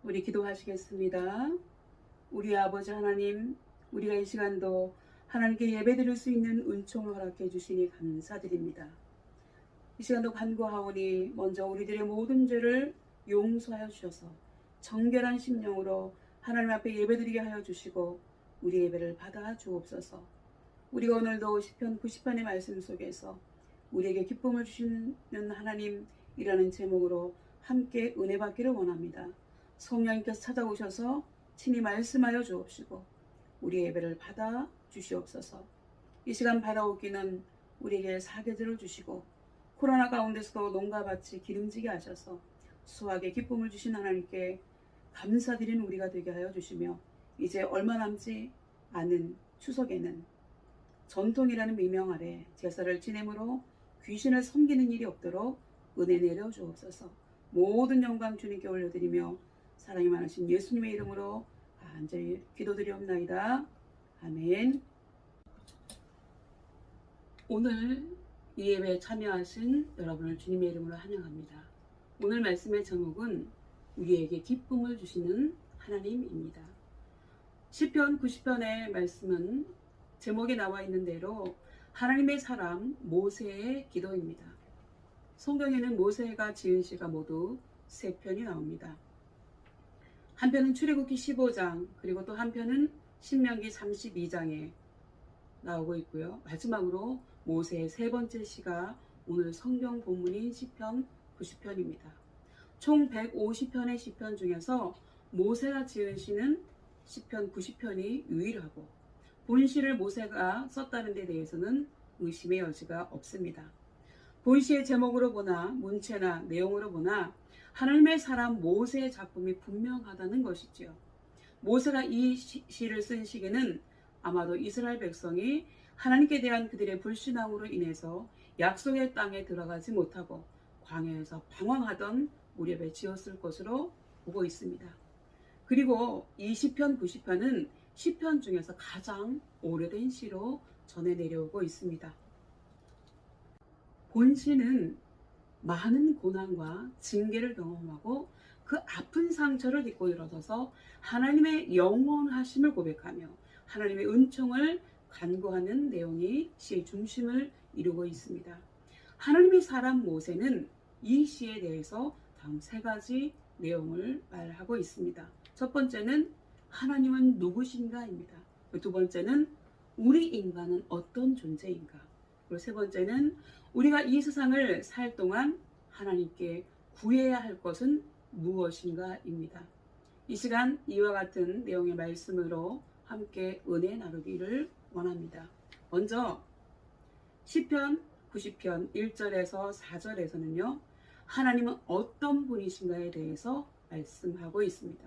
우리 기도하시겠습니다. 우리 아버지 하나님, 우리가 이 시간도 하나님께 예배드릴 수 있는 은총을 허락해 주시니 감사드립니다. 이 시간도 간구하오니 먼저 우리들의 모든 죄를 용서하여 주셔서 정결한 심령으로 하나님 앞에 예배드리게 하여 주시고 우리 예배를 받아 주옵소서. 우리가 오늘도 시편 90편의 말씀 속에서 우리에게 기쁨을 주시는 하나님이라는 제목으로 함께 은혜 받기를 원합니다. 성령님께서 찾아오셔서 친히 말씀하여 주옵시고 우리 예배를 받아 주시옵소서. 이 시간 받아오기는 우리에게 사계절을 주시고 코로나 가운데서도 농가밭이 기름지게 하셔서 수확에 기쁨을 주신 하나님께 감사드리는 우리가 되게 하여 주시며 이제 얼마 남지 않은 추석에는 전통이라는 미명 아래 제사를 지내므로 귀신을 섬기는 일이 없도록 은혜 내려 주옵소서. 모든 영광 주님께 올려드리며 사랑이 많으신 예수님의 이름으로 간절히 기도드리옵나이다. 아멘. 오늘 이 예배에 참여하신 여러분을 주님의 이름으로 환영합니다. 오늘 말씀의 제목은 우리에게 기쁨을 주시는 하나님입니다. 시편 90편의 말씀은 제목에 나와 있는 대로 하나님의 사람 모세의 기도입니다. 성경에는 모세가 지은 시가 모두 3편이 나옵니다. 한 편은 출애굽기 15장, 그리고 또 한 편은 신명기 32장에 나오고 있고요. 마지막으로 모세의 3번째 시가 오늘 성경 본문인 시편 90편입니다. 총 150편의 시편 중에서 모세가 지은 시는 시편 90편이 유일하고 본시를 모세가 썼다는 데 대해서는 의심의 여지가 없습니다. 본시의 제목으로 보나 문체나 내용으로 보나 하나님의 사람 모세의 작품이 분명하다는 것이지요. 모세가 이 시를 쓴 시기는 아마도 이스라엘 백성이 하나님께 대한 그들의 불신앙으로 인해서 약속의 땅에 들어가지 못하고 광야에서 방황하던 무렵에 지었을 것으로 보고 있습니다. 그리고 이 시편 90편은 시편 중에서 가장 오래된 시로 전해 내려오고 있습니다. 본시는 많은 고난과 징계를 경험하고 그 아픈 상처를 딛고 일어서서 하나님의 영원하심을 고백하며 하나님의 은총을 간구하는 내용이 시의 중심을 이루고 있습니다. 하나님의 사람 모세는 이 시에 대해서 다음 3가지 내용을 말하고 있습니다. 첫 번째는 하나님은 누구신가입니다. 두 번째는 우리 인간은 어떤 존재인가. 그리고 3번째는 우리가 이 세상을 살 동안 하나님께 구해야 할 것은 무엇인가입니다. 이 시간 이와 같은 내용의 말씀으로 함께 은혜 나누기를 원합니다. 먼저 시편 90편 1절에서 4절에서는요. 하나님은 어떤 분이신가에 대해서 말씀하고 있습니다.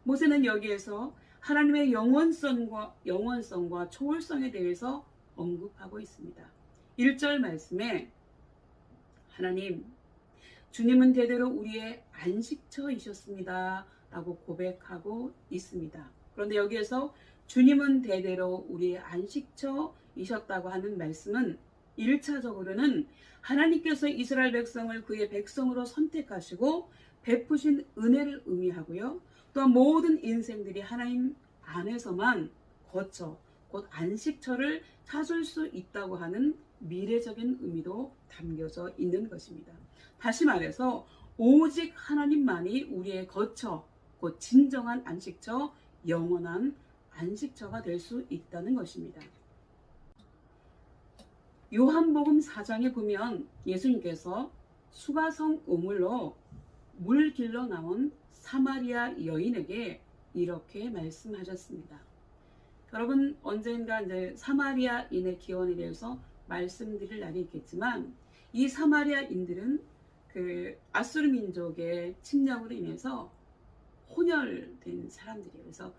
모세는 여기에서 하나님의 영원성과 초월성에 대해서 언급하고 있습니다. 1절 말씀에 하나님, 주님은 대대로 우리의 안식처이셨습니다 라고 고백하고 있습니다. 그런데 여기에서 주님은 대대로 우리의 안식처이셨다고 하는 말씀은 1차적으로는 하나님께서 이스라엘 백성을 그의 백성으로 선택하시고 베푸신 은혜를 의미하고요. 또한 모든 인생들이 하나님 안에서만 거쳐 곧 안식처를 찾을 수 있다고 하는 미래적인 의미도 담겨져 있는 것입니다. 다시 말해서 오직 하나님만이 우리의 거처, 곧 진정한 안식처, 영원한 안식처가 될 수 있다는 것입니다. 요한복음 4장에 보면 예수님께서 수가성 우물로 물 길러 나온 사마리아 여인에게 이렇게 말씀하셨습니다. 여러분 언젠가 이제 사마리아인의 기원에 대해서 말씀드릴 날이 있겠지만 이 사마리아인들은 그 아수르 민족의 침략으로 인해서 혼혈된 사람들이에요. 그래서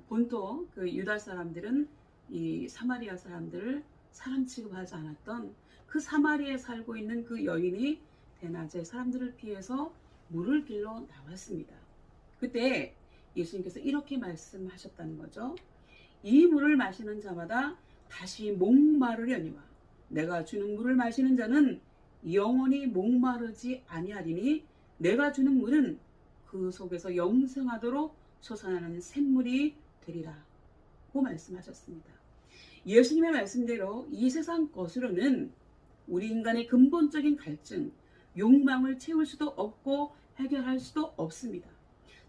본토 그 유다 사람들은 이 사마리아 사람들을 사람 취급하지 않았던 그 사마리아에 살고 있는 그 여인이 대낮에 사람들을 피해서 물을 길러 나왔습니다. 그때 예수님께서 이렇게 말씀하셨다는 거죠. 이 물을 마시는 자마다 다시 목마르려니와 내가 주는 물을 마시는 자는 영원히 목마르지 아니하리니 내가 주는 물은 그 속에서 영생하도록 솟아나는 샘물이 되리라고 말씀하셨습니다. 예수님의 말씀대로 이 세상 것으로는 우리 인간의 근본적인 갈증, 욕망을 채울 수도 없고 해결할 수도 없습니다.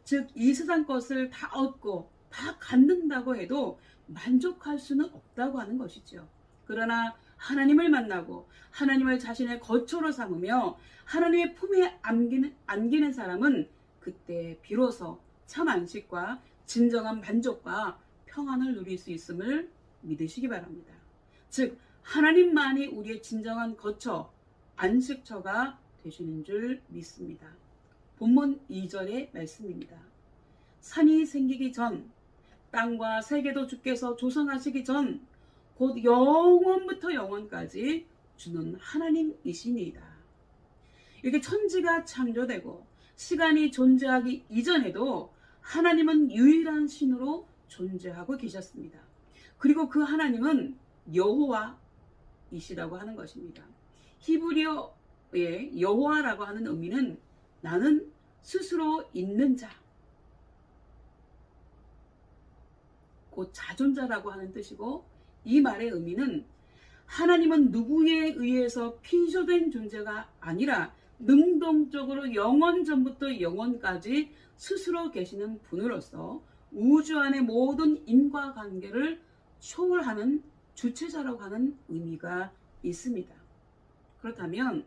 즉, 이 세상 것을 다 얻고 다 갖는다고 해도 만족할 수는 없다고 하는 것이죠. 그러나 하나님을 만나고 하나님을 자신의 거처로 삼으며 하나님의 품에 안기는 사람은 그때 비로소 참 안식과 진정한 만족과 평안을 누릴 수 있음을 믿으시기 바랍니다. 즉, 하나님만이 우리의 진정한 거처, 안식처가 되시는 줄 믿습니다. 본문 2절의 말씀입니다. 산이 생기기 전, 땅과 세계도 주께서 조성하시기 전, 곧 영원부터 영원까지 주는 하나님이시니이다. 이렇게 천지가 창조되고 시간이 존재하기 이전에도 하나님은 유일한 신으로 존재하고 계셨습니다. 그리고 그 하나님은 여호와이시라고 하는 것입니다. 히브리어의 여호와라고 하는 의미는 나는 스스로 있는 자, 곧 자존자라고 하는 뜻이고, 이 말의 의미는 하나님은 누구에 의해서 피조된 존재가 아니라 능동적으로 영원 전부터 영원까지 스스로 계시는 분으로서 우주 안의 모든 인과관계를 초월하는 주체자라고 하는 의미가 있습니다. 그렇다면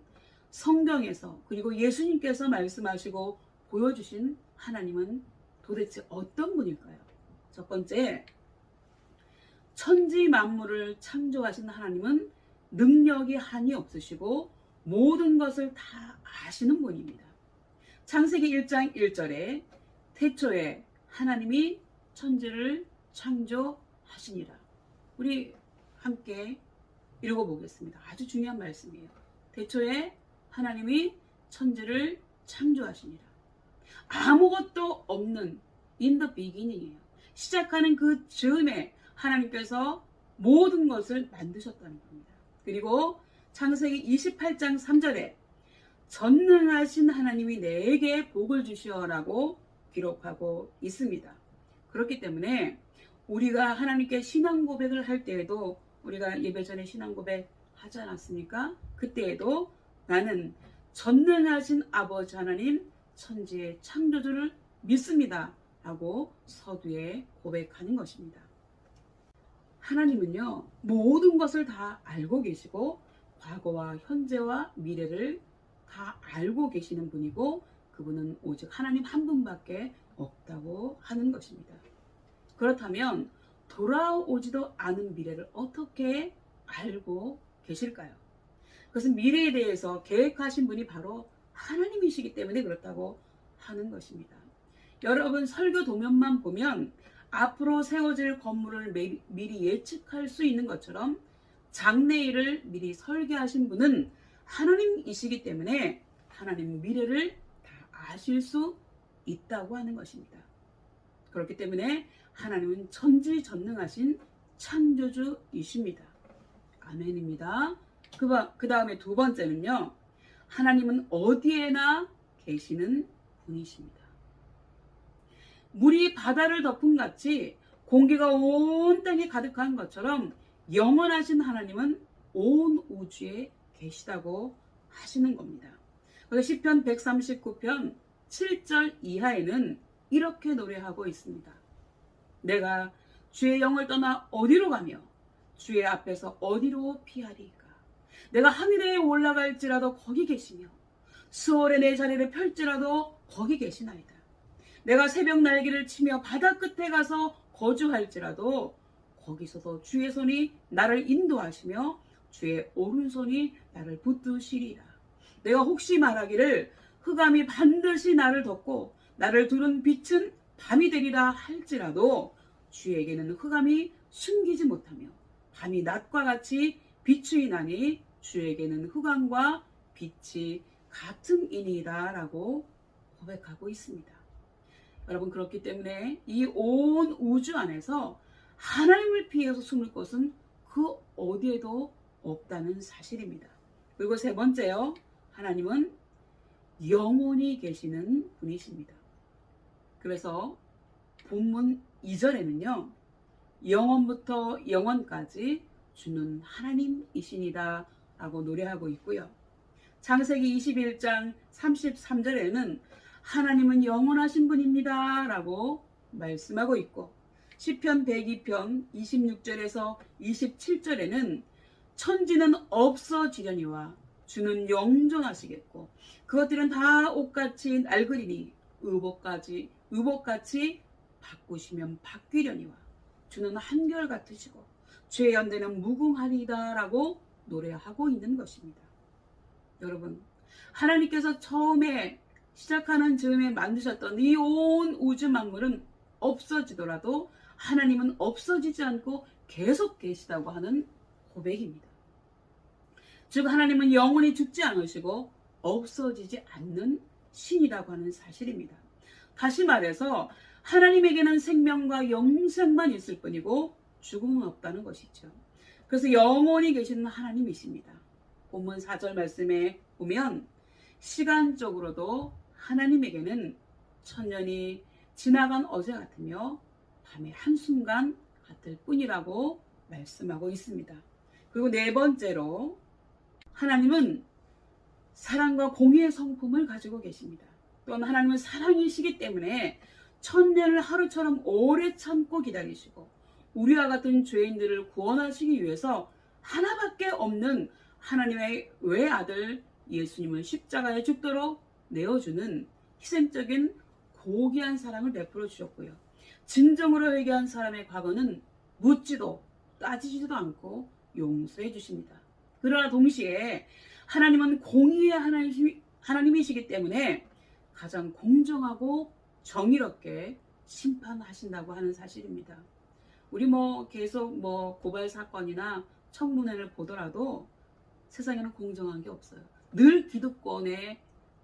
성경에서 그리고 예수님께서 말씀하시고 보여주신 하나님은 도대체 어떤 분일까요? 첫 번째, 천지 만물을 창조하신 하나님은 능력이 한이 없으시고 모든 것을 다 아시는 분입니다. 창세기 1장 1절에 태초에 하나님이 천지를 창조하시니라. 우리 함께 읽어보겠습니다. 아주 중요한 말씀이에요. 태초에 하나님이 천지를 창조하시니라. 아무것도 없는 in the beginning이에요. 시작하는 그 즈음에 하나님께서 모든 것을 만드셨다는 겁니다. 그리고 창세기 28장 3절에 전능하신 하나님이 내게 복을 주시어라고 기록하고 있습니다. 그렇기 때문에 우리가 하나님께 신앙 고백을 할 때에도, 우리가 예배 전에 신앙 고백 하지 않았습니까? 그때에도 나는 전능하신 아버지 하나님 천지의 창조주를 믿습니다 라고 서두에 고백하는 것입니다. 하나님은요, 모든 것을 다 알고 계시고 과거와 현재와 미래를 다 알고 계시는 분이고, 그분은 오직 하나님 한 분밖에 없다고 하는 것입니다. 그렇다면 돌아오지도 않은 미래를 어떻게 알고 계실까요? 그것은 미래에 대해서 계획하신 분이 바로 하나님이시기 때문에 그렇다고 하는 것입니다. 여러분, 설교 도면만 보면 앞으로 세워질 건물을 미리 예측할 수 있는 것처럼 장래일을 미리 설계하신 분은 하나님이시기 때문에 하나님 미래를 다 아실 수 있다고 하는 것입니다. 그렇기 때문에 하나님은 천지전능하신 창조주이십니다. 아멘입니다. 그 다음에 두 번째는요, 하나님은 어디에나 계시는 분이십니다. 물이 바다를 덮은 같이 공기가 온 땅에 가득한 것처럼 영원하신 하나님은 온 우주에 계시다고 하시는 겁니다. 그래서 시편 139편 7절 이하에는 이렇게 노래하고 있습니다. 내가 주의 영을 떠나 어디로 가며 주의 앞에서 어디로 피하리까? 내가 하늘에 올라갈지라도 거기 계시며 수월에 내 자리를 펼지라도 거기 계시나이다. 내가 새벽 날개를 치며 바다 끝에 가서 거주할지라도 거기서도 주의 손이 나를 인도하시며 주의 오른손이 나를 붙드시리라. 내가 혹시 말하기를 흑암이 반드시 나를 덮고 나를 두른 빛은 밤이 되리라 할지라도 주에게는 흑암이 숨기지 못하며 밤이 낮과 같이 비추이 나니 주에게는 흑암과 빛이 같음이니이다 라고 고백하고 있습니다. 여러분, 그렇기 때문에 이 온 우주 안에서 하나님을 피해서 숨을 곳은 그 어디에도 없다는 사실입니다. 그리고 세 번째요, 하나님은 영원히 계시는 분이십니다. 그래서 본문 2절에는요. 영원부터 영원까지 주는 하나님이시니다 라고 노래하고 있고요. 창세기 21장 33절에는 하나님은 영원하신 분입니다 라고 말씀하고 있고, 시편 102편 26절에서 27절에는 천지는 없어지려니와 주는 영존하시겠고 그것들은 다 옷같이 낡으리니 의복같이 바꾸시면 바뀌려니와 주는 한결같으시고 주의 연대는 무궁하리이다 라고 노래하고 있는 것입니다. 여러분, 하나님께서 처음에 시작하는 즈음에 만드셨던 이 온 우주 만물은 없어지더라도 하나님은 없어지지 않고 계속 계시다고 하는 고백입니다. 즉 하나님은 영원히 죽지 않으시고 없어지지 않는 신이라고 하는 사실입니다. 다시 말해서 하나님에게는 생명과 영생만 있을 뿐이고 죽음은 없다는 것이죠. 그래서 영원히 계시는 하나님이십니다. 본문 4절 말씀에 보면 시간적으로도 하나님에게는 천년이 지나간 어제 같으며 밤의 한순간 같을 뿐이라고 말씀하고 있습니다. 그리고 네 번째로 하나님은 사랑과 공의의 성품을 가지고 계십니다. 또한 하나님은 사랑이시기 때문에 천년을 하루처럼 오래 참고 기다리시고 우리와 같은 죄인들을 구원하시기 위해서 하나밖에 없는 하나님의 외아들 예수님을 십자가에 죽도록 내어주는 희생적인 고귀한 사랑을 베풀어 주셨고요. 진정으로 회개한 사람의 과거는 묻지도 따지지도 않고 용서해 주십니다. 그러나 동시에 하나님은 공의의 하나님이시기 때문에 가장 공정하고 정의롭게 심판하신다고 하는 사실입니다. 우리 계속 고발 사건이나 청문회를 보더라도 세상에는 공정한 게 없어요. 늘 기득권의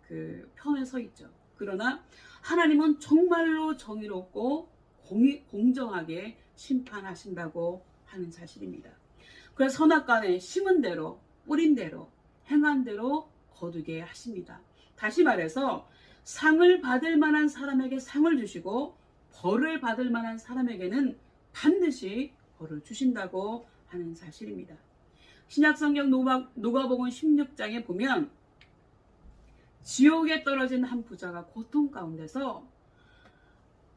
그 편에 서 있죠. 그러나 하나님은 정말로 정의롭고 공정하게 심판하신다고 하는 사실입니다. 그래서 선악간에 심은 대로 뿌린 대로 행한 대로 거두게 하십니다. 다시 말해서 상을 받을 만한 사람에게 상을 주시고 벌을 받을 만한 사람에게는 반드시 벌을 주신다고 하는 사실입니다. 신약성경 누가복음 16장에 보면 지옥에 떨어진 한 부자가 고통 가운데서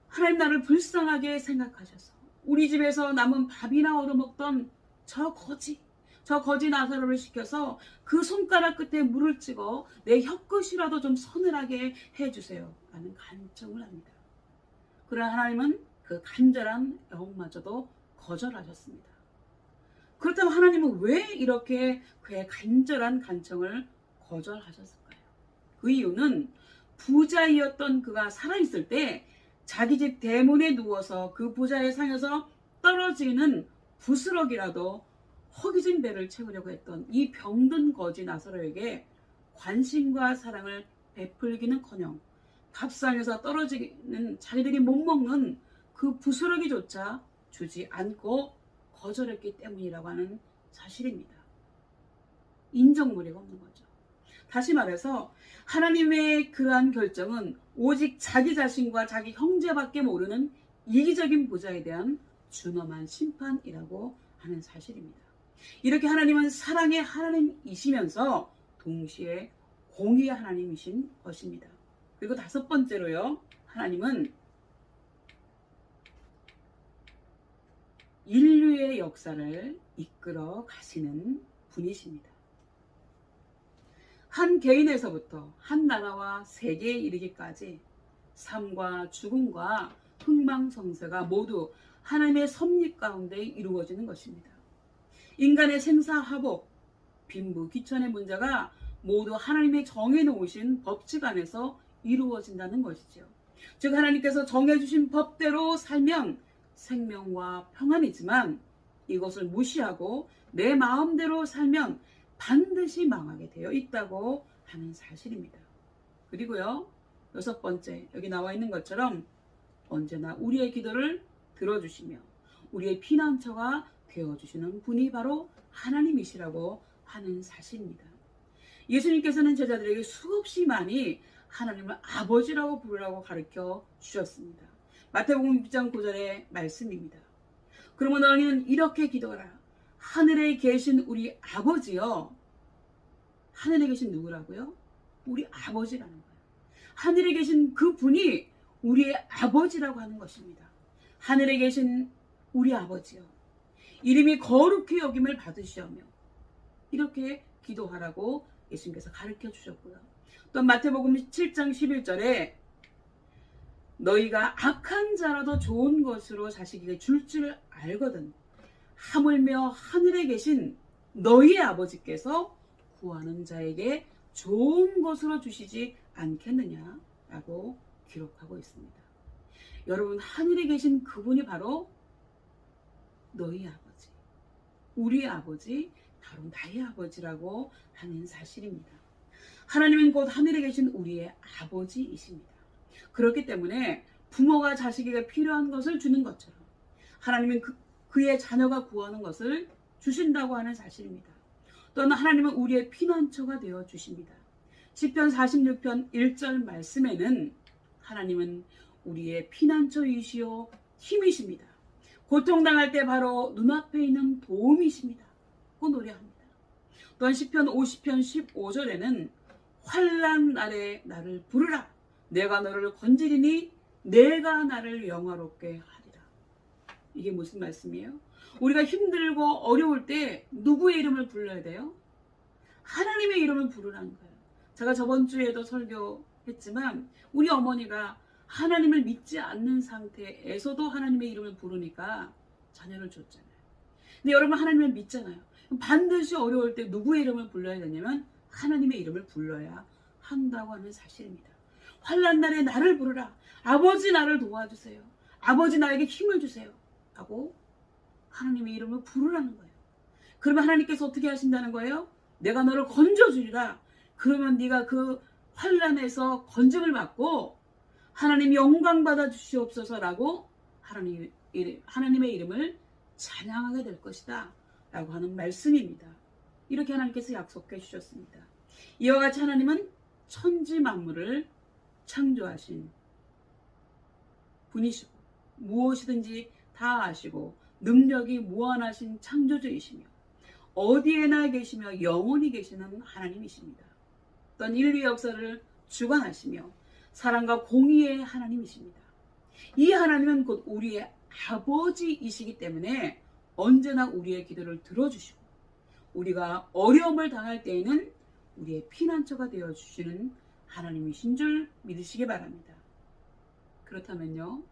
하나님 나를 불쌍하게 생각하셔서 우리 집에서 남은 밥이나 얻어먹던 저 거지 나사로를 시켜서 그 손가락 끝에 물을 찍어 내 혀끝이라도 좀 서늘하게 해주세요 라는 간청을 합니다. 그러나 하나님은 그 간절한 애원마저도 거절하셨습니다. 그렇다면 하나님은 왜 이렇게 그의 간절한 간청을 거절하셨을까요? 그 이유는 부자이었던 그가 살아있을 때 자기 집 대문에 누워서 그 부자의 상에서 떨어지는 부스럭이라도 허기진 배를 채우려고 했던 이 병든 거지 나사로에게 관심과 사랑을 베풀기는커녕 밥상에서 떨어지는 자기들이 못 먹는 그 부스러기조차 주지 않고 거절했기 때문이라고 하는 사실입니다. 인정무리가 없는 거죠. 다시 말해서 하나님의 그러한 결정은 오직 자기 자신과 자기 형제밖에 모르는 이기적인 부자에 대한 준엄한 심판이라고 하는 사실입니다. 이렇게 하나님은 사랑의 하나님이시면서 동시에 공의의 하나님이신 것입니다. 그리고 다섯 번째로요, 하나님은 인류의 역사를 이끌어 가시는 분이십니다. 한 개인에서부터 한 나라와 세계에 이르기까지 삶과 죽음과 흥망성쇠가 모두 하나님의 섭리 가운데 이루어지는 것입니다. 인간의 생사화복, 빈부귀천의 문제가 모두 하나님의 정해놓으신 법칙 안에서 이루어진다는 것이죠. 즉 하나님께서 정해주신 법대로 살면 생명과 평안이지만 이것을 무시하고 내 마음대로 살면 반드시 망하게 되어 있다고 하는 사실입니다. 그리고요, 여섯 번째, 여기 나와 있는 것처럼 언제나 우리의 기도를 들어주시며 우리의 피난처가 되어주시는 분이 바로 하나님이시라고 하는 사실입니다. 예수님께서는 제자들에게 수없이 많이 하나님을 아버지라고 부르라고 가르쳐 주셨습니다. 마태복음 6장 9절의 말씀입니다. 그러면 너희는 이렇게 기도하라. 하늘에 계신 우리 아버지여. 하늘에 계신 누구라고요? 우리 아버지라는 거예요. 하늘에 계신 그 분이 우리의 아버지라고 하는 것입니다. 하늘에 계신 우리 아버지여. 이름이 거룩히 여김을 받으시오며. 이렇게 기도하라고 예수님께서 가르쳐 주셨고요. 또 마태복음 7장 11절에 너희가 악한 자라도 좋은 것으로 자식에게 줄 줄 알거든 하물며 하늘에 계신 너희 아버지께서 구하는 자에게 좋은 것으로 주시지 않겠느냐라고 기록하고 있습니다. 여러분, 하늘에 계신 그분이 바로 너희 아버지, 우리 아버지, 바로 나의 아버지라고 하는 사실입니다. 하나님은 곧 하늘에 계신 우리의 아버지이십니다. 그렇기 때문에 부모가 자식에게 필요한 것을 주는 것처럼 하나님은 그의 자녀가 구하는 것을 주신다고 하는 사실입니다. 또한 하나님은 우리의 피난처가 되어 주십니다. 시편 46편 1절 말씀에는 하나님은 우리의 피난처이시오 힘이십니다. 고통당할 때 바로 눈앞에 있는 도움이십니다. 그 노래합니다. 또한 시편 50편 15절에는 환난 날에 나를 부르라. 내가 너를 건지리니 내가 나를 영화롭게 하리라. 이게 무슨 말씀이에요? 우리가 힘들고 어려울 때 누구의 이름을 불러야 돼요? 하나님의 이름을 부르라는 거예요. 제가 저번 주에도 설교했지만 우리 어머니가 하나님을 믿지 않는 상태에서도 하나님의 이름을 부르니까 자녀를 줬잖아요. 근데 여러분, 하나님을 믿잖아요. 반드시 어려울 때 누구의 이름을 불러야 되냐면 하나님의 이름을 불러야 한다고 하는 사실입니다. 환난 날에 나를 부르라. 아버지 나를 도와주세요. 아버지 나에게 힘을 주세요. 하고 하나님의 이름을 부르라는 거예요. 그러면 하나님께서 어떻게 하신다는 거예요? 내가 너를 건져주리라. 그러면 네가 그 환난에서 건짐을 받고 하나님 영광 받아 주시옵소서라고 하나님의 이름을 찬양하게 될 것이다 라고 하는 말씀입니다. 이렇게 하나님께서 약속해 주셨습니다. 이와 같이 하나님은 천지 만물을 창조하신 분이시고 무엇이든지 다 아시고 능력이 무한하신 창조주이시며 어디에나 계시며 영원히 계시는 하나님이십니다. 또한 인류의 역사를 주관하시며 사랑과 공의의 하나님이십니다. 이 하나님은 곧 우리의 아버지이시기 때문에 언제나 우리의 기도를 들어주시고 우리가 어려움을 당할 때에는 우리의 피난처가 되어주시는 하나님이신 줄 믿으시기 바랍니다. 그렇다면요,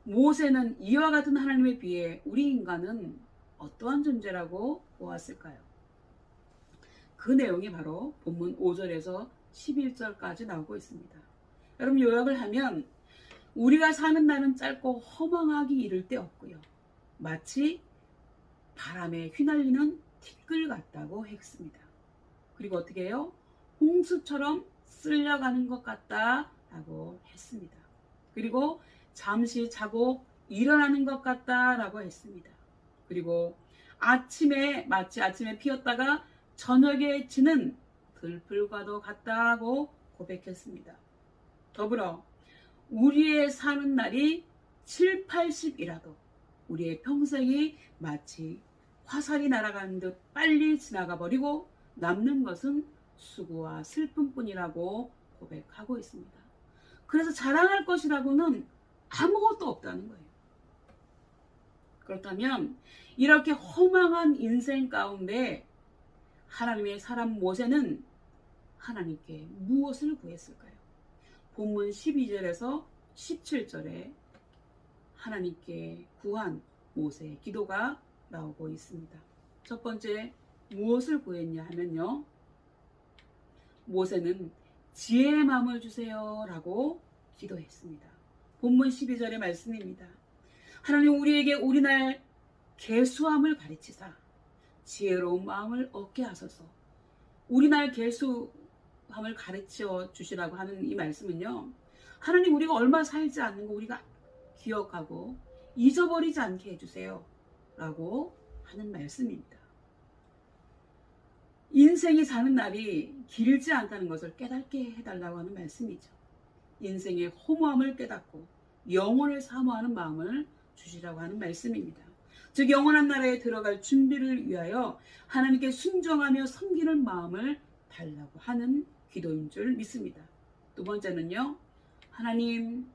모세는 이와 같은 하나님에 비해 우리 인간은 어떠한 존재라고 보았을까요? 그 내용이 바로 본문 5절에서 11절까지 나오고 있습니다. 여러분, 요약을 하면 우리가 사는 날은 짧고 허망하기 이를 데 없고요. 마치 바람에 휘날리는 티끌 같다고 했습니다. 그리고 어떻게 해요? 홍수처럼 쓸려가는 것 같다라고 했습니다. 그리고 잠시 자고 일어나는 것 같다라고 했습니다. 그리고 마치 아침에 피었다가 저녁에 지는 들풀과도 같다고 고백했습니다. 더불어 우리의 사는 날이 7, 80이라도 우리의 평생이 마치 화살이 날아가는 듯 빨리 지나가 버리고 남는 것은 수고와 슬픔뿐이라고 고백하고 있습니다. 그래서 자랑할 것이라고는 아무것도 없다는 거예요. 그렇다면 이렇게 허망한 인생 가운데 하나님의 사람 모세는 하나님께 무엇을 구했을까요? 본문 12절에서 17절에 하나님께 구한 모세의 기도가 나오고 있습니다. 첫 번째, 무엇을 구했냐 하면요, 모세는 지혜의 마음을 주세요 라고 기도했습니다. 본문 12절의 말씀입니다. 하나님, 우리에게 우리날 계수함을 가르치사 지혜로운 마음을 얻게 하소서. 우리날 계수함을 가르쳐 주시라고 하는 이 말씀은요, 하나님, 우리가 얼마 살지 않는 거 우리가 기억하고 잊어버리지 않게 해주세요 라고 하는 말씀입니다. 인생이 사는 날이 길지 않다는 것을 깨닫게 해달라고 하는 말씀이죠. 인생의 허무함을 깨닫고 영원을 사모하는 마음을 주시라고 하는 말씀입니다. 즉 영원한 나라에 들어갈 준비를 위하여 하나님께 순종하며 섬기는 마음을 달라고 하는 기도인 줄 믿습니다. 두 번째는요, 하나님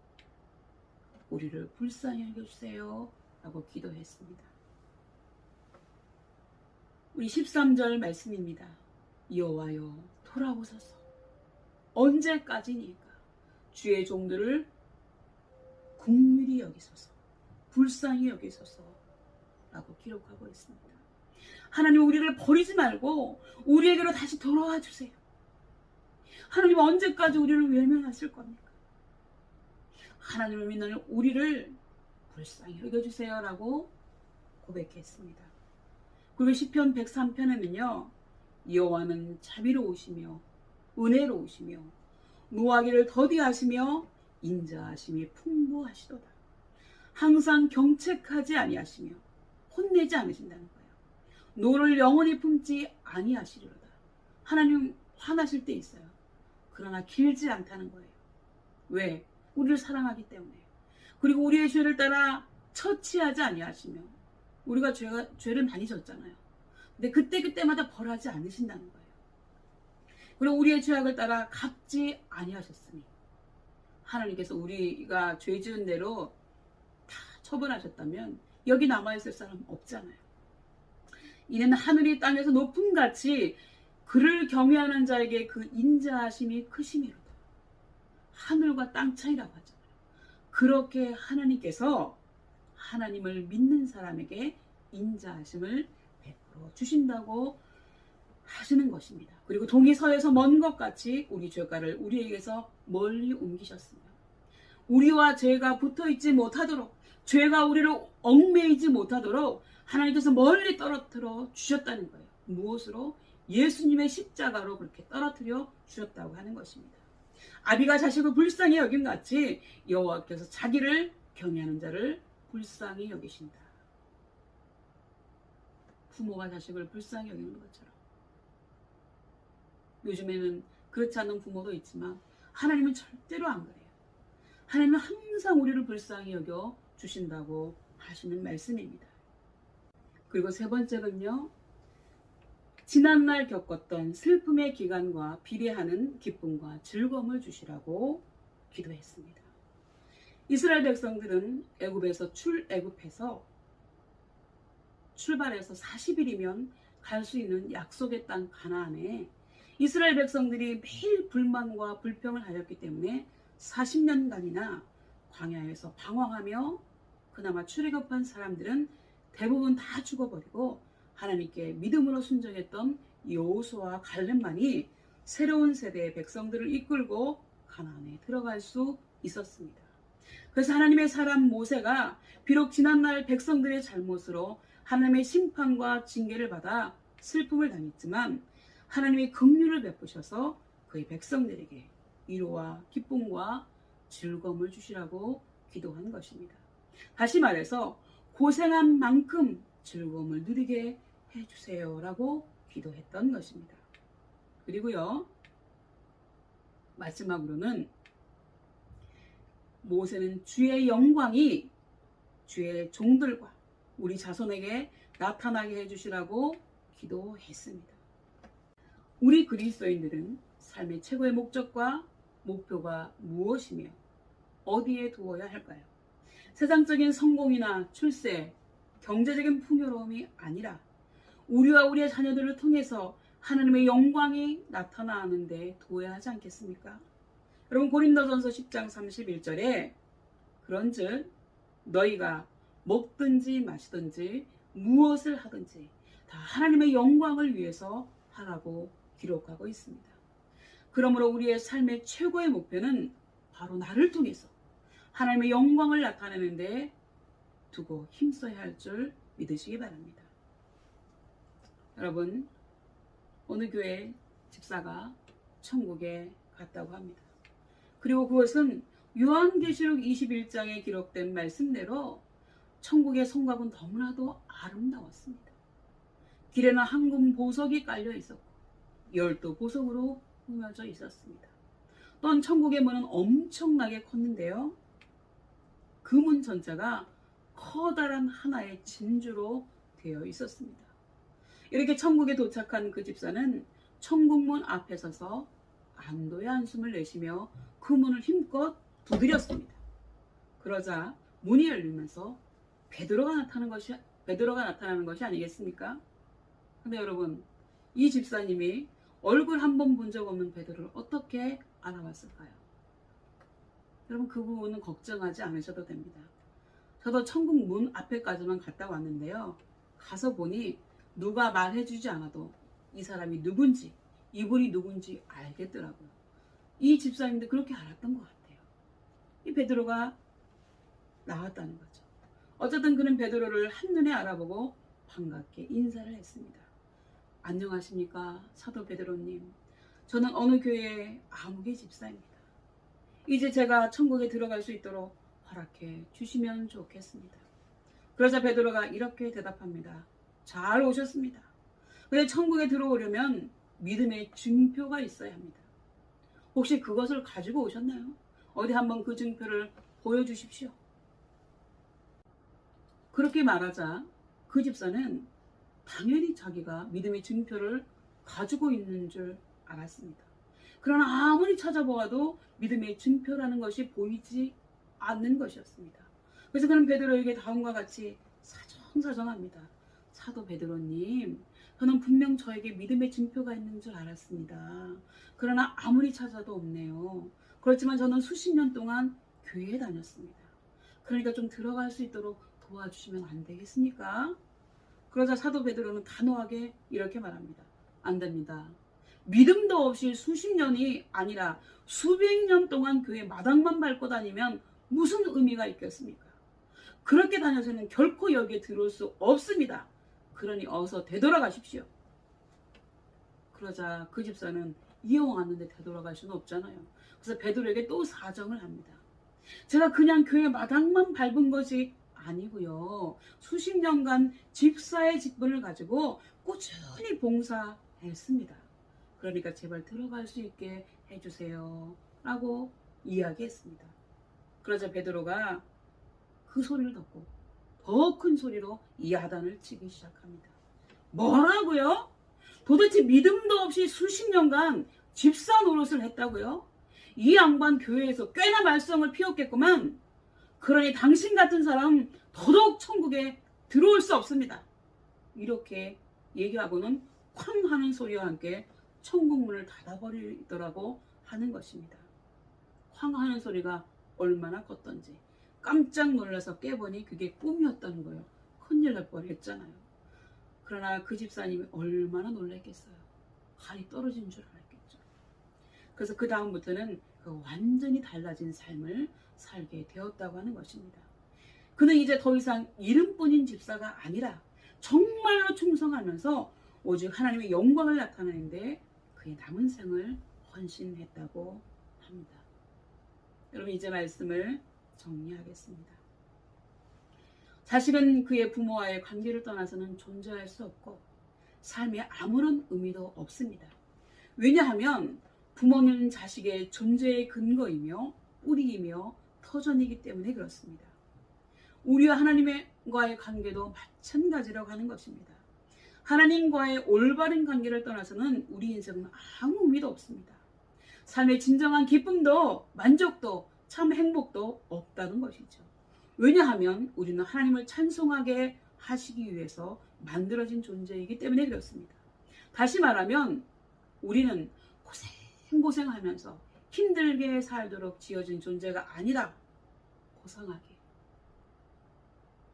우리를 불쌍히 여겨주세요 라고 기도했습니다. 우리 13절 말씀입니다. 여호와여 돌아오소서. 언제까지니까 주의 종들을 긍휼히 여기소서, 불쌍히 여기소서 라고 기록하고 있습니다. 하나님 우리를 버리지 말고 우리에게로 다시 돌아와 주세요. 하나님 언제까지 우리를 외면하실 겁니까? 하나님을 믿는 우리를 불쌍히 여겨주세요 라고 고백했습니다. 그리고 시편 103편에는요, 여호와는 자비로우시며 은혜로우시며 노하기를 더디하시며 인자하심이 풍부하시도다. 항상 경책하지 아니하시며 혼내지 않으신다는 거예요. 노를 영원히 품지 아니하시리로다. 하나님 화나실 때 있어요. 그러나 길지 않다는 거예요. 왜? 우리를 사랑하기 때문에. 그리고 우리의 죄를 따라 처치하지 아니하시며, 우리가 죄를 많이 졌잖아요. 근데 그때마다 벌하지 않으신다는 거예요. 그리고 우리의 죄악을 따라 갚지 아니하셨으니 하나님께서 우리가 죄 지은 대로 다 처벌하셨다면 여기 남아있을 사람 없잖아요. 이는 하늘이 땅에서 높음 같이 그를 경외하는 자에게 그 인자하심이 크심이로다. 하늘과 땅 차이라고 하잖아요. 그렇게 하나님께서 하나님을 믿는 사람에게 인자하심을 베풀어 주신다고 하시는 것입니다. 그리고 동이 서에서 먼 것 같이 우리 죄가를 우리에게서 멀리 옮기셨으며 우리와 죄가 붙어있지 못하도록, 죄가 우리를 얽매이지 못하도록 하나님께서 멀리 떨어뜨려 주셨다는 거예요. 무엇으로? 예수님의 십자가로 그렇게 떨어뜨려 주셨다고 하는 것입니다. 아비가 자식을 불쌍히 여김같이 여호와께서 자기를 경외하는 자를 불쌍히 여기신다. 부모가 자식을 불쌍히 여기는 것처럼. 요즘에는 그렇지 않은 부모도 있지만 하나님은 절대로 안 그래요. 하나님은 항상 우리를 불쌍히 여겨 주신다고 하시는 말씀입니다. 그리고 세 번째는요, 지난날 겪었던 슬픔의 기간과 비례하는 기쁨과 즐거움을 주시라고 기도했습니다. 이스라엘 백성들은 애굽에서 출애굽해서 출발해서 40일이면 갈 수 있는 약속의 땅 가나안에 이스라엘 백성들이 매일 불만과 불평을 하였기 때문에 40년간이나 광야에서 방황하며 그나마 출애굽한 사람들은 대부분 다 죽어버리고 하나님께 믿음으로 순종했던 여호수아와 갈렙만이 새로운 세대의 백성들을 이끌고 가나안에 들어갈 수 있었습니다. 그래서 하나님의 사람 모세가 비록 지난날 백성들의 잘못으로 하나님의 심판과 징계를 받아 슬픔을 당했지만 하나님의 긍휼을 베푸셔서 그의 백성들에게 위로와 기쁨과 즐거움을 주시라고 기도한 것입니다. 다시 말해서 고생한 만큼 즐거움을 누리게 해주세요 라고 기도했던 것입니다. 그리고요, 마지막으로는 모세는 주의 영광이 주의 종들과 우리 자손에게 나타나게 해주시라고 기도했습니다. 우리 그리스도인들은 삶의 최고의 목적과 목표가 무엇이며 어디에 두어야 할까요? 세상적인 성공이나 출세, 경제적인 풍요로움이 아니라 우리와 우리의 자녀들을 통해서 하나님의 영광이 나타나는 데 두어야 하지 않겠습니까? 여러분, 고린도전서 10장 31절에 그런즉 너희가 먹든지 마시든지 무엇을 하든지 다 하나님의 영광을 위해서 하라고 기록하고 있습니다. 그러므로 우리의 삶의 최고의 목표는 바로 나를 통해서 하나님의 영광을 나타내는 데 두고 힘써야 할 줄 믿으시기 바랍니다. 여러분, 어느 교회 집사가 천국에 갔다고 합니다. 그리고 그것은 요한계시록 21장에 기록된 말씀대로 천국의 성곽은 너무나도 아름다웠습니다. 길에는 황금 보석이 깔려 있었고 12 보석으로 꾸며져 있었습니다. 또한 천국의 문은 엄청나게 컸는데요. 그 문 전체가 커다란 하나의 진주로 되어 있었습니다. 이렇게 천국에 도착한 그 집사는 천국문 앞에 서서 안도의 한숨을 내쉬며 그 문을 힘껏 두드렸습니다. 그러자 문이 열리면서 베드로가 나타나는 것이 아니겠습니까? 근데 여러분, 이 집사님이 얼굴 한 번 본 적 없는 베드로를 어떻게 알아봤을까요? 여러분, 그 부분은 걱정하지 않으셔도 됩니다. 저도 천국 문 앞에까지만 갔다 왔는데요. 가서 보니 누가 말해주지 않아도 이 사람이 누군지, 이분이 누군지 알겠더라고요. 이 집사님도 그렇게 알았던 것 같아요. 이 베드로가 나왔다는 거죠. 어쨌든 그는 베드로를 한눈에 알아보고 반갑게 인사를 했습니다. 안녕하십니까, 사도 베드로님. 저는 어느 교회의 아무개 집사입니다. 이제 제가 천국에 들어갈 수 있도록 허락해 주시면 좋겠습니다. 그러자 베드로가 이렇게 대답합니다. 잘 오셨습니다. 근데 천국에 들어오려면 믿음의 증표가 있어야 합니다. 혹시 그것을 가지고 오셨나요? 어디 한번 그 증표를 보여주십시오. 그렇게 말하자 그 집사는 당연히 자기가 믿음의 증표를 가지고 있는 줄 알았습니다. 그러나 아무리 찾아보아도 믿음의 증표라는 것이 보이지 않는 것이었습니다. 그래서 그는 베드로에게 다음과 같이 사정사정합니다. 사도 베드로님, 저는 분명 저에게 믿음의 증표가 있는 줄 알았습니다. 그러나 아무리 찾아도 없네요. 그렇지만 저는 수십 년 동안 교회에 다녔습니다. 그러니까 좀 들어갈 수 있도록 도와주시면 안 되겠습니까? 그러자 사도 베드로는 단호하게 이렇게 말합니다. 안 됩니다. 믿음도 없이 수십 년이 아니라 수백 년 동안 교회 마당만 밟고 다니면 무슨 의미가 있겠습니까? 그렇게 다녀서는 결코 여기에 들어올 수 없습니다. 그러니 어서 되돌아가십시오. 그러자 그 집사는 이왕 왔는데 되돌아갈 수는 없잖아요. 그래서 베드로에게 또 사정을 합니다. 제가 그냥 교회 마당만 밟은 것이 아니고요. 수십 년간 집사의 직분을 가지고 꾸준히 봉사했습니다. 그러니까 제발 들어갈 수 있게 해주세요. 라고 이야기했습니다. 그러자 베드로가 그 소리를 듣고 더 큰 소리로 야단을 치기 시작합니다. 뭐라고요? 도대체 믿음도 없이 수십 년간 집사 노릇을 했다고요? 이 양반 교회에서 꽤나 말썽을 피웠겠구만. 그러니 당신 같은 사람 더더욱 천국에 들어올 수 없습니다. 이렇게 얘기하고는 쾅 하는 소리와 함께 천국문을 닫아버리더라고 하는 것입니다. 쾅 하는 소리가 얼마나 컸던지 깜짝 놀라서 깨보니 그게 꿈이었다는 거예요. 큰일 날 뻔했잖아요. 그러나 그 집사님이 얼마나 놀랐겠어요. 발이 떨어진 줄 알았겠죠. 그래서 그 다음부터는 그 완전히 달라진 삶을 살게 되었다고 하는 것입니다. 그는 이제 더 이상 이름뿐인 집사가 아니라 정말로 충성하면서 오직 하나님의 영광을 나타내는데 그의 남은 생을 헌신했다고 합니다. 여러분, 이제 말씀을 정리하겠습니다. 자식은 그의 부모와의 관계를 떠나서는 존재할 수 없고 삶에 아무런 의미도 없습니다. 왜냐하면 부모는 자식의 존재의 근거이며 뿌리이며 터전이기 때문에 그렇습니다. 우리와 하나님과의 관계도 마찬가지라고 하는 것입니다. 하나님과의 올바른 관계를 떠나서는 우리 인생은 아무 의미도 없습니다. 삶의 진정한 기쁨도 만족도 참 행복도 없다는 것이죠. 왜냐하면 우리는 하나님을 찬송하게 하시기 위해서 만들어진 존재이기 때문에 그렇습니다. 다시 말하면 우리는 고생하면서 힘들게 살도록 지어진 존재가 아니라 고상하게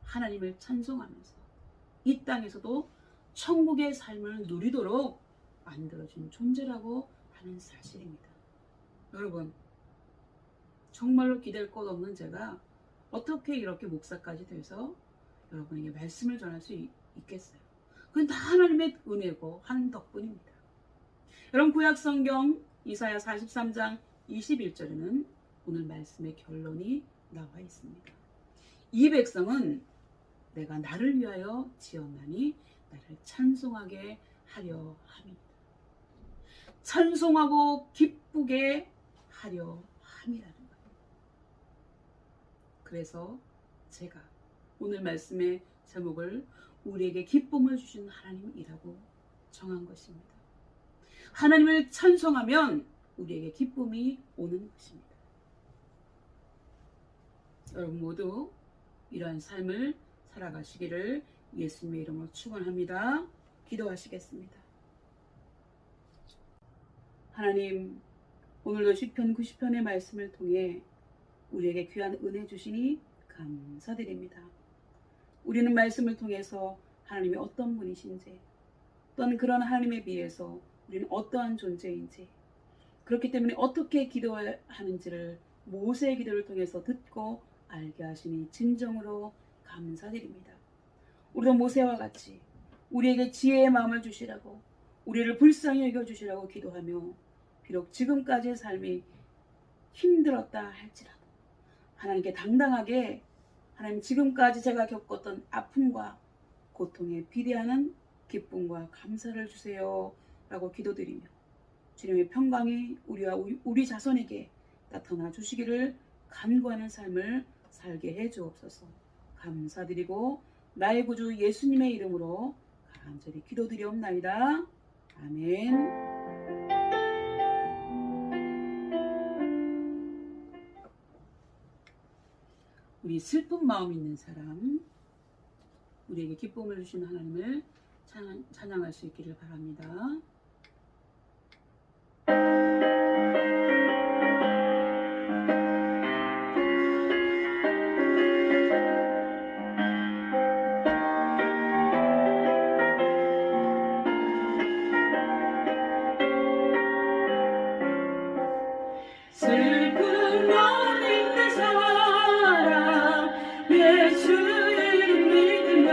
하나님을 찬송하면서 이 땅에서도 천국의 삶을 누리도록 만들어진 존재라고 하는 사실입니다. 여러분, 정말로 기댈 것 없는 제가 어떻게 이렇게 목사까지 돼서 여러분에게 말씀을 전할 수 있겠어요? 그건 다 하나님의 은혜고 하는 덕분입니다. 여러분, 구약성경 이사야 43장 21절에는 오늘 말씀의 결론이 나와 있습니다. 이 백성은 내가 나를 위하여 지었나니 나를 찬송하게 하려 함이다. 찬송하고 기쁘게 하려 함이라는 거예요. 그래서 제가 오늘 말씀의 제목을 우리에게 기쁨을 주신 하나님이라고 정한 것입니다. 하나님을 찬송하면 우리에게 기쁨이 오는 것입니다. 여러분 모두 이러한 삶을 살아가시기를 예수님의 이름으로 축원합니다. 기도하시겠습니다. 하나님, 오늘도 시편 90편의 말씀을 통해 우리에게 귀한 은혜 주시니 감사드립니다. 우리는 말씀을 통해서 하나님이 어떤 분이신지, 또는 그런 하나님에 비해서 우리는 어떠한 존재인지, 그렇기 때문에 어떻게 기도해야 하는지를 모세의 기도를 통해서 듣고 알게 하시니 진정으로 감사드립니다. 우리도 모세와 같이 우리에게 지혜의 마음을 주시라고, 우리를 불쌍히 여겨주시라고 기도하며, 비록 지금까지의 삶이 힘들었다 할지라도 하나님께 당당하게 하나님, 지금까지 제가 겪었던 아픔과 고통에 비례하는 기쁨과 감사를 주세요 라고 기도드리며, 주님의 평강이 우리와 우리 자손에게 나타나 주시기를 간구하는 삶을 살게 해 주옵소서. 감사드리고 나의 구주 예수님의 이름으로 간절히 기도드리옵나이다. 아멘. 우리 슬픈 마음 있는 사람, 우리에게 기쁨을 주시는 하나님을 찬양할 수 있기를 바랍니다. 슬픈 마음 있는 사람, 예수를 믿으면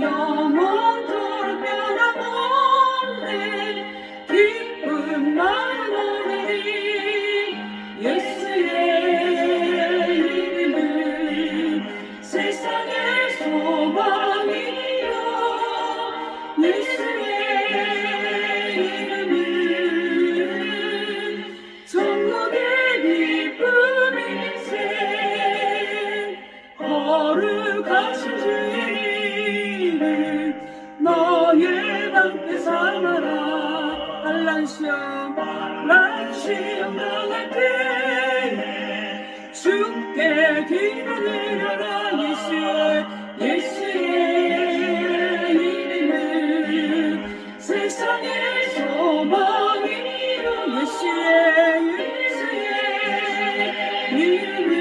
영원토록 변함없는 기쁜 마음 오르리. 예수의 이름은 세상의 소망이요, 예수의 이름은 천국의 기쁨일세. 거룩하신 주의 이름 너의 방패 삼아라. 환난시험 당할 때에 주께 기도드려라. 예수의 이름은 세상의 소망이요, 예수의 이름은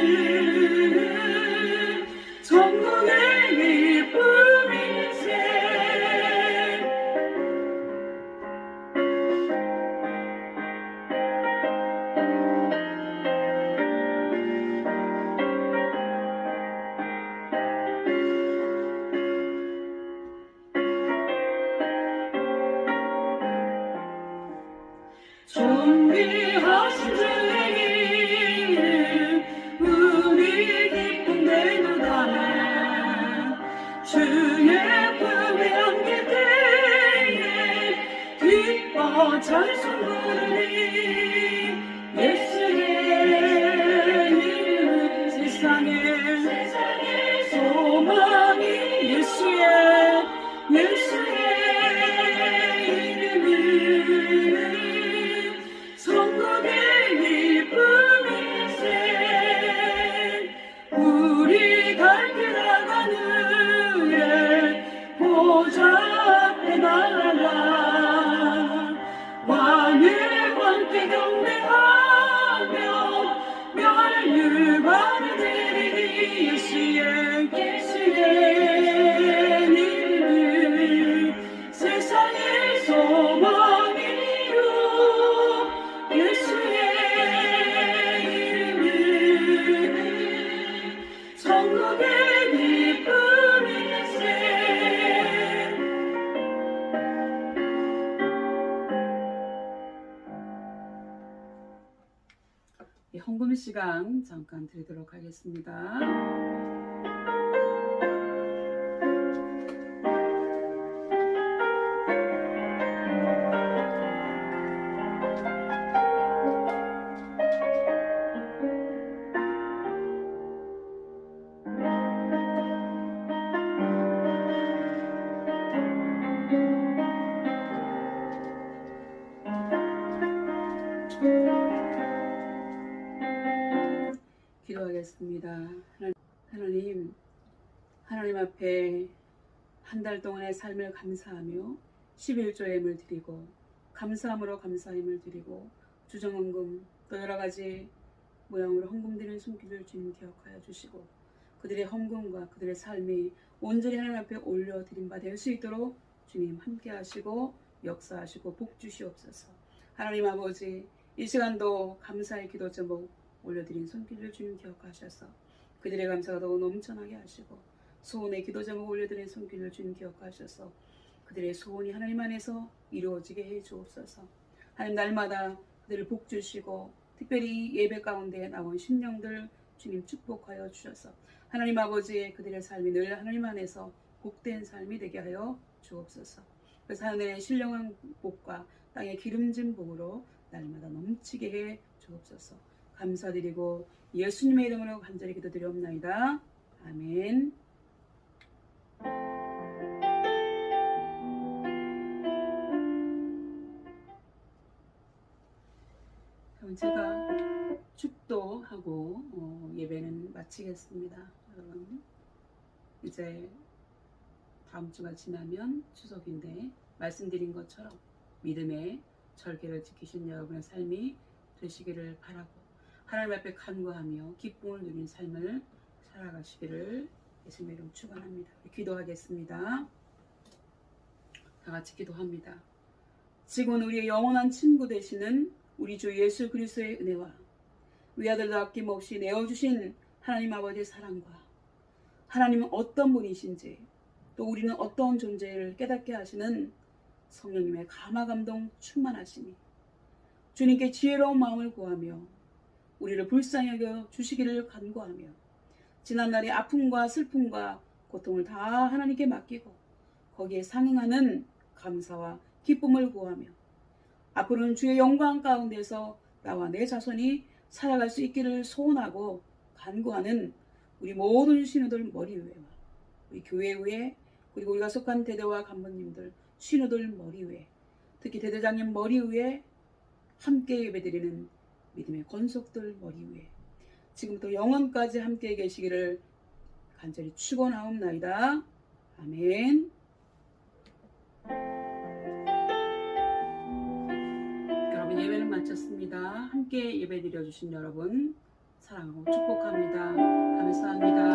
천국의 기쁨일세. 존귀하신 주의 이름 우리 기쁨 내놓다네. 주의 품에 안길 때에 기뻐 찬송 부르리. 예수의 이름은 세상의 소망이. 예수의 이름은 천국의 기쁨일세. 우리 갈 길 나가는 보좌 앞에 나아가 왕의 왕께 경배하며 멸류관을 드리니. 예수의 이름은 세상의 소망이요, 예수의 이름은 천국의 기쁨일세. 헌금 시간 잠깐 드리도록 하겠습니다. 기도하겠습니다. 하나님 앞에 한 달 동안의 삶을 감사하며 11조 예물 드리고 감사함으로 감사함을 드리고 주정헌금 또 여러 가지 모양으로 헌금 드리는 손길을 주님 기억하여 주시고 그들의 헌금과 그들의 삶이 온전히 하나님 앞에 올려드린 바 될 수 있도록 주님 함께 하시고 역사하시고 복 주시옵소서. 하나님 아버지, 이 시간도 감사의 기도 제목 올려드린 손길을 주님 기억하셔서 그들의 감사가 더욱 넘쳐나게 하시고 소원의 기도 제목 올려드린 손길을 주님 기억하셔서 그들의 소원이 하나님 안에서 이루어지게 해 주옵소서. 하나님 날마다 그들을 복 주시고 특별히 예배 가운데 나온 심령들 주님 축복하여 주셔서 하나님 아버지 그들의 삶이 늘 하나님 안에서 복된 삶이 되게 하여 주옵소서. 그래서 하늘의 신령한 복과 땅의 기름진 복으로 날마다 넘치게 해 주옵소서. 감사드리고 예수님의 이름으로 간절히 기도드리옵나이다. 아멘. 제가 축도하고 예배는 마치겠습니다. 여러분 이제 다음 주가 지나면 추석인데 말씀드린 것처럼 믿음의 절개를 지키신 여러분의 삶이 되시기를 바라고 하나님 앞에 간구하며 기쁨을 누리는 삶을 살아가시기를 예수님의 이름으로 축원합니다. 기도하겠습니다. 다 같이 기도합니다. 지금은 우리의 영원한 친구 되시는 우리 주 예수 그리스도의 은혜와 위아들도 아낌없이 내어주신 하나님 아버지의 사랑과 하나님은 어떤 분이신지 또 우리는 어떤 존재를 깨닫게 하시는 성령님의 감화감동 충만하시니 주님께 지혜로운 마음을 구하며 우리를 불쌍히 여겨 주시기를 간구하며 지난날의 아픔과 슬픔과 고통을 다 하나님께 맡기고 거기에 상응하는 감사와 기쁨을 구하며 앞으로는 주의 영광 가운데서 나와 내 자손이 살아갈 수 있기를 소원하고 간구하는 우리 모든 신우들 머리 위에 우리 교회 위에 그리고 우리가 속한 대대와 간부님들 신우들 머리 위에 특히 대대장님 머리 위에 함께 예배드리는 믿음의 권속들 머리 위에 지금부터 영원까지 함께 계시기를 간절히 축원하옵나이다. 아멘. 여러분 예배는 마쳤습니다. 함께 예배 드려주신 여러분 사랑하고 축복합니다. 감사합니다.